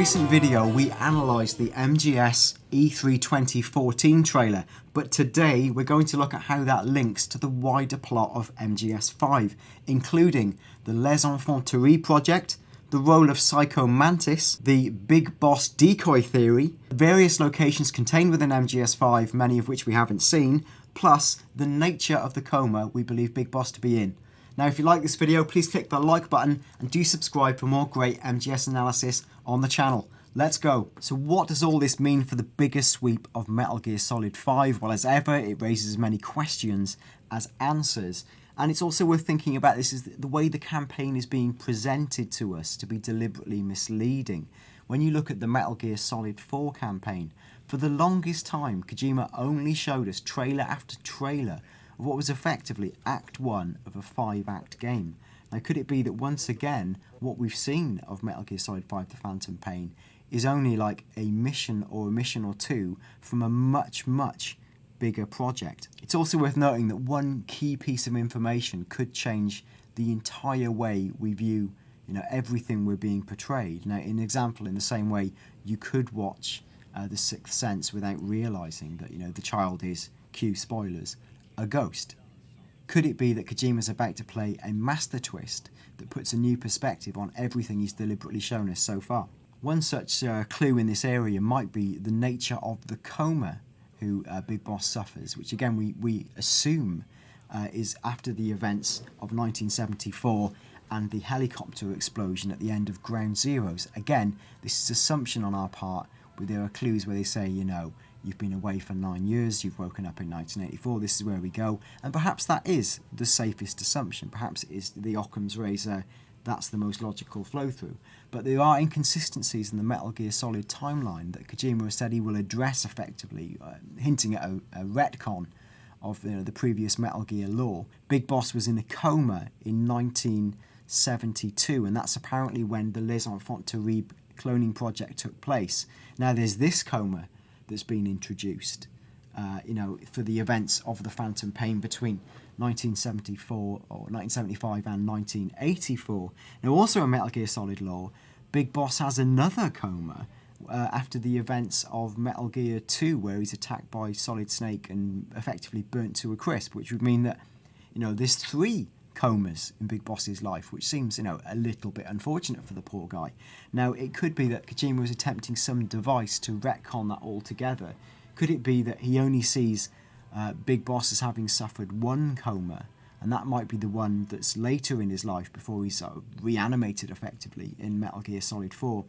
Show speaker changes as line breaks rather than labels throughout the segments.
recent video, we analysed the MGS E3 2014 trailer, but today we're going to look at how that links to the wider plot of MGS 5, including the Les Enfants Terribles project, the role of Psycho Mantis, the Big Boss decoy theory, various locations contained within MGS 5, many of which we haven't seen, plus the nature of the coma we believe Big Boss to be in. Now, if you like this video, please click the like button and do subscribe for more great MGS analysis on the channel. Let's go. So what does all this mean for the bigger sweep of Metal Gear Solid 5? Well, as ever, it raises as many questions as answers. And it's also worth thinking about this is the way the campaign is being presented to us to be deliberately misleading. When you look at the Metal Gear Solid 4 campaign, for the longest time, Kojima only showed us trailer after trailer of what was effectively Act 1 of a 5-act game. Now, could it be that once again, what we've seen of Metal Gear Solid 5 The Phantom Pain is only like a mission or two from a much, much bigger project? It's also worth noting that one key piece of information could change the entire way we view everything we're being portrayed. Now, in example, in the same way you could watch The Sixth Sense without realising that the child is, cue spoilers, a ghost. Could it be that Kojima's about to play a master twist that puts a new perspective on everything he's deliberately shown us so far? One such clue in this area might be the nature of the coma who Big Boss suffers, which again we assume is after the events of 1974 and the helicopter explosion at the end of Ground Zeroes. Again, this is assumption on our part, but there are clues where they say, you've been away for 9 years, you've woken up in 1984, this is where we go. And perhaps that is the safest assumption. Perhaps it is the Occam's razor, that's the most logical flow through. But there are inconsistencies in the Metal Gear Solid timeline that Kojima has said he will address effectively, hinting at a retcon of the previous Metal Gear lore. Big Boss was in a coma in 1972, and that's apparently when the Les Enfants Terribles cloning project took place. Now there's this coma that's been introduced, for the events of the Phantom Pain between 1975 and 1984. Now, also in Metal Gear Solid lore, Big Boss has another coma after the events of Metal Gear 2, where he's attacked by Solid Snake and effectively burnt to a crisp, which would mean that, there's 3 comas in Big Boss's life, which seems, a little bit unfortunate for the poor guy. Now, it could be that Kojima was attempting some device to retcon that altogether. Could it be that he only sees Big Boss as having suffered one coma, and that might be the one that's later in his life before he's reanimated effectively in Metal Gear Solid 4?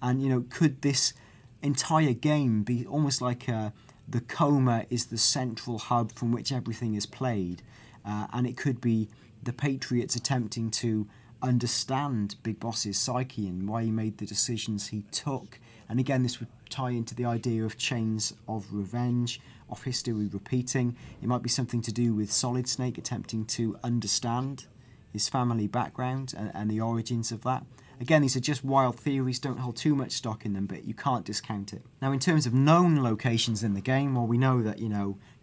And, could this entire game be almost like the coma is the central hub from which everything is played, and it could be the Patriots attempting to understand Big Boss's psyche and why he made the decisions he took. And again, this would tie into the idea of chains of revenge, of history repeating. It might be something to do with Solid Snake attempting to understand his family background and the origins of that. Again, these are just wild theories, don't hold too much stock in them, but you can't discount it. Now, in terms of known locations in the game, well, we know that,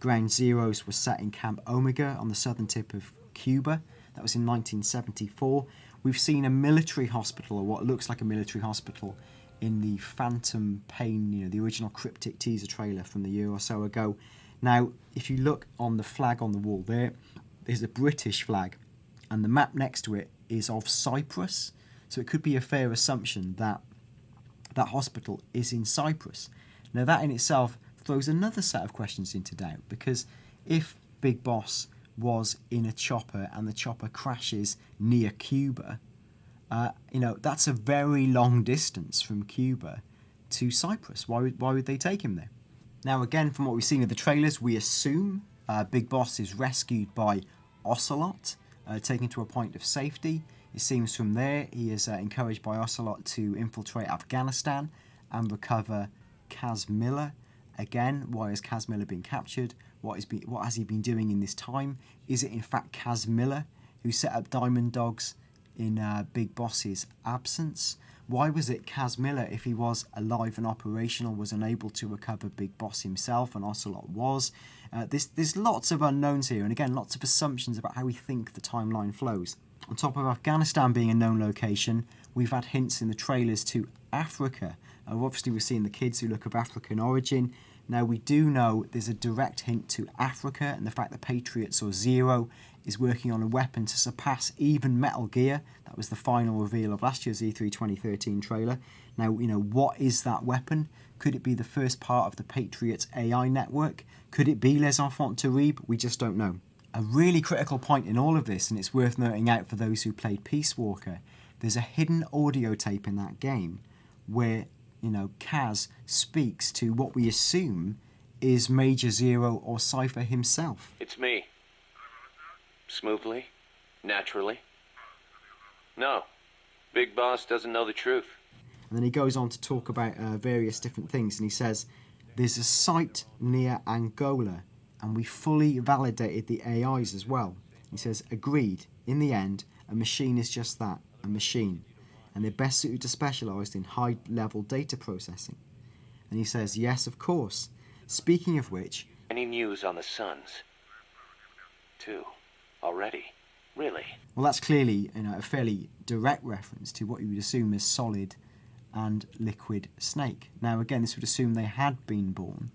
Ground Zeroes was set in Camp Omega on the southern tip of Cuba. That was in 1974. We've seen a military hospital, or what looks like a military hospital, in the Phantom Pain, the original cryptic teaser trailer from a year or so ago. Now, if you look on the flag on the wall there's a British flag, and the map next to it is of Cyprus. So it could be a fair assumption that that hospital is in Cyprus. Now, that in itself throws another set of questions into doubt, because if Big Boss was in a chopper and the chopper crashes near Cuba, that's a very long distance from Cuba to Cyprus. Why would they take him there? Now, again, from what we've seen in the trailers, we assume Big Boss is rescued by Ocelot, taken to a point of safety. It seems from there he is encouraged by Ocelot to infiltrate Afghanistan and recover Kaz Miller. Again, why has Kaz Miller been captured? What has he been doing in this time? Is it in fact Kaz Miller who set up Diamond Dogs in Big Boss's absence? Why was it Kaz Miller, if he was alive and operational, was unable to recover Big Boss himself and Ocelot was? There's lots of unknowns here, and again, lots of assumptions about how we think the timeline flows. On top of Afghanistan being a known location, We've had hints in the trailers to Africa. Obviously, we've seen the kids who look of African origin. Now, we do know there's a direct hint to Africa and the fact that Patriots or Zero is working on a weapon to surpass even Metal Gear. That was the final reveal of last year's E3 2013 trailer. Now, what is that weapon? Could it be the first part of the Patriots AI network? Could it be Les Enfants Terribles? We just don't know. A really critical point in all of this, and it's worth noting out for those who played Peace Walker, there's a hidden audio tape in that game where, Kaz speaks to what we assume is Major Zero or Cypher himself.
It's me. Smoothly? Naturally? No. Big Boss doesn't know the truth.
And then he goes on to talk about various different things, and he says, there's a site near Angola, and we fully validated the AIs as well. He says, agreed, in the end, a machine is just that, a machine, and they're best suited to specialised in high-level data processing. And he says, yes, of course. Speaking of which...
Any news on the Suns? 2. Already? Really?
Well, that's clearly a fairly direct reference to what you would assume is Solid and Liquid Snake. Now, again, this would assume they had been born.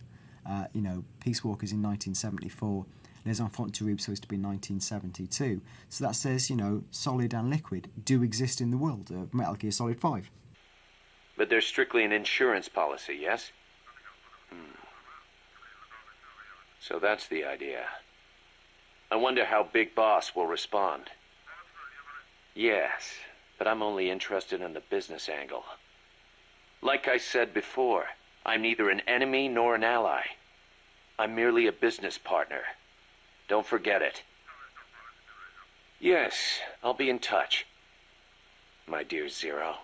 Peace Walker's in 1974. Les Enfants Terribles supposed to be in 1972. So that says, Solid and Liquid do exist in the world of Metal Gear Solid 5.
But they're strictly an insurance policy, yes? So that's the idea. I wonder how Big Boss will respond. Yes, but I'm only interested in the business angle. Like I said before, I'm neither an enemy nor an ally. I'm merely a business partner. Don't forget it. Yes, I'll be in touch, my dear Zero.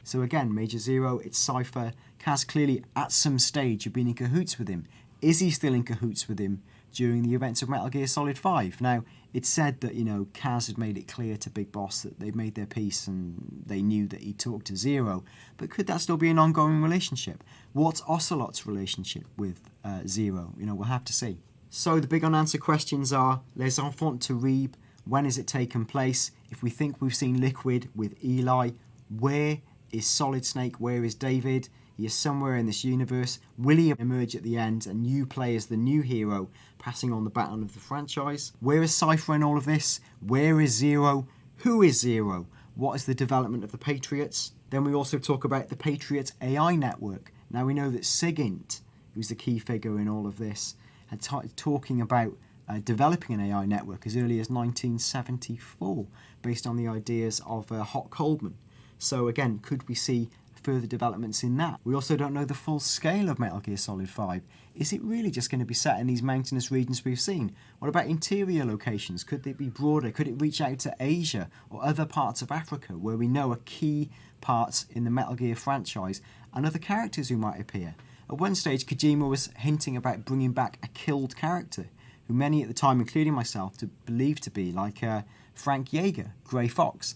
So again, Major Zero, it's Cypher. Kaz clearly at some stage had been in cahoots with him. Is he still in cahoots with him during the events of Metal Gear Solid 5? Now, it's said that, Kaz had made it clear to Big Boss that they'd made their peace and they knew that he'd talked to Zero. But could that still be an ongoing relationship? What's Ocelot's relationship with Zero? We'll have to see. So the big unanswered questions are, Les Enfants Terribles, when has it taken place? If we think we've seen Liquid with Eli, where is Solid Snake? Where is David? He is somewhere in this universe. Will he emerge at the end and you play as the new hero, passing on the baton of the franchise? Where is Cypher in all of this? Where is Zero? Who is Zero? What is the development of the Patriots? Then we also talk about the Patriots AI network. Now we know that Sigint, who's the key figure in all of this, had talking about developing an AI network as early as 1974, based on the ideas of Hot Coleman. So again, could we see further developments in that? We also don't know the full scale of Metal Gear Solid 5. Is it really just going to be set in these mountainous regions we've seen? What about interior locations? Could they be broader? Could it reach out to Asia or other parts of Africa where we know are key parts in the Metal Gear franchise, and other characters who might appear? At one stage, Kojima was hinting about bringing back a killed character, who many at the time, including myself, believed to be like Frank Yeager, Grey Fox.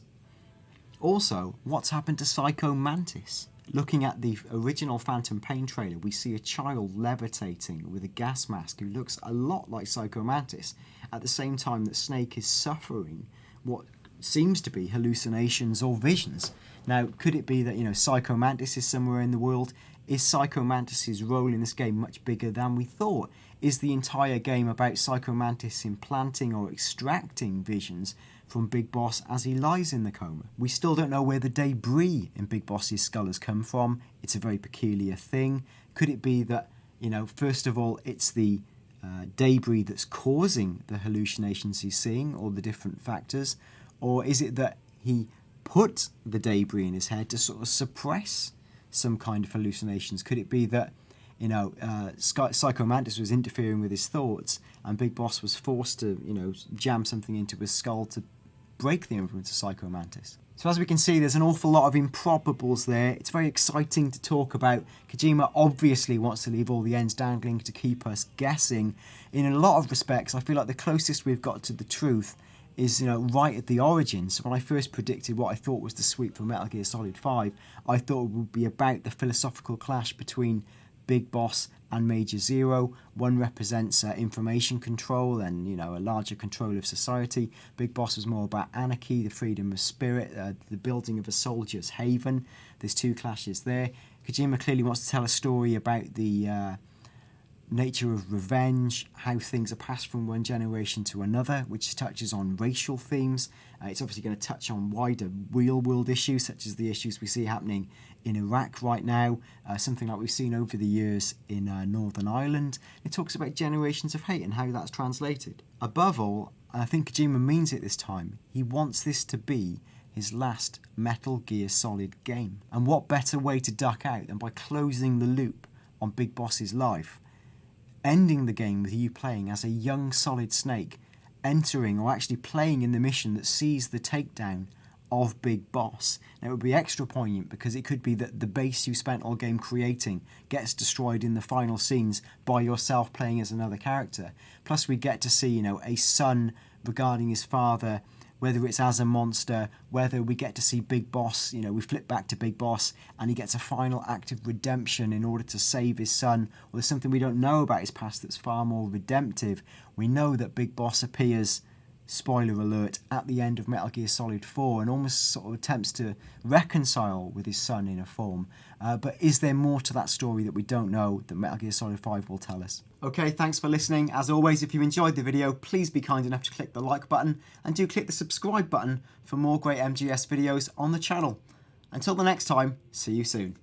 Also, what's happened to Psycho Mantis? Looking at the original Phantom Pain trailer, we see a child levitating with a gas mask who looks a lot like Psycho Mantis, at the same time that Snake is suffering what seems to be hallucinations or visions. Now, could it be that, Psycho Mantis is somewhere in the world? Is Psycho Mantis' role in this game much bigger than we thought? Is the entire game about Psycho Mantis implanting or extracting visions from Big Boss as he lies in the coma? We still don't know where the debris in Big Boss's skull has come from. It's a very peculiar thing. Could it be that, first of all, it's the debris that's causing the hallucinations he's seeing, or the different factors? Or is it that he put the debris in his head to sort of suppress some kind of hallucinations? Could it be that, Psycho Mantis was interfering with his thoughts and Big Boss was forced to, jam something into his skull to break the influence of Psycho Mantis? So as we can see, there's an awful lot of improbables there. It's very exciting to talk about. Kojima obviously wants to leave all the ends dangling to keep us guessing. In a lot of respects, I feel like the closest we've got to the truth is, right at the origins. When I first predicted what I thought was the sweep for Metal Gear Solid 5, I thought it would be about the philosophical clash between Big Boss and Major Zero. One represents information control and, you know, a larger control of society. Big Boss was more about anarchy, the freedom of spirit, the building of a soldier's haven. There's two clashes there. Kojima clearly wants to tell a story about the nature of revenge, how things are passed from one generation to another, which touches on racial themes. It's obviously going to touch on wider real-world issues, such as the issues we see happening in Iraq right now, something like we've seen over the years in Northern Ireland. It talks about generations of hate and how that's translated. Above all, I think Kojima means it this time. He wants this to be his last Metal Gear Solid game. And what better way to duck out than by closing the loop on Big Boss's life, ending the game with you playing as a young Solid Snake, entering or actually playing in the mission that sees the takedown of Big Boss. Now, it would be extra poignant because it could be that the base you spent all game creating gets destroyed in the final scenes by yourself playing as another character. Plus, we get to see, you know, a son regarding his father, whether it's as a monster, whether we get to see Big Boss, you know, we flip back to Big Boss and he gets a final act of redemption in order to save his son, or there's something we don't know about his past that's far more redemptive. We know that Big Boss appears, spoiler alert, at the end of Metal Gear Solid 4 and almost sort of attempts to reconcile with his son in a form. But is there more to that story that we don't know that Metal Gear Solid 5 will tell us? Okay, thanks for listening. As always, if you enjoyed the video, please be kind enough to click the like button and do click the subscribe button for more great MGS videos on the channel. Until the next time, see you soon.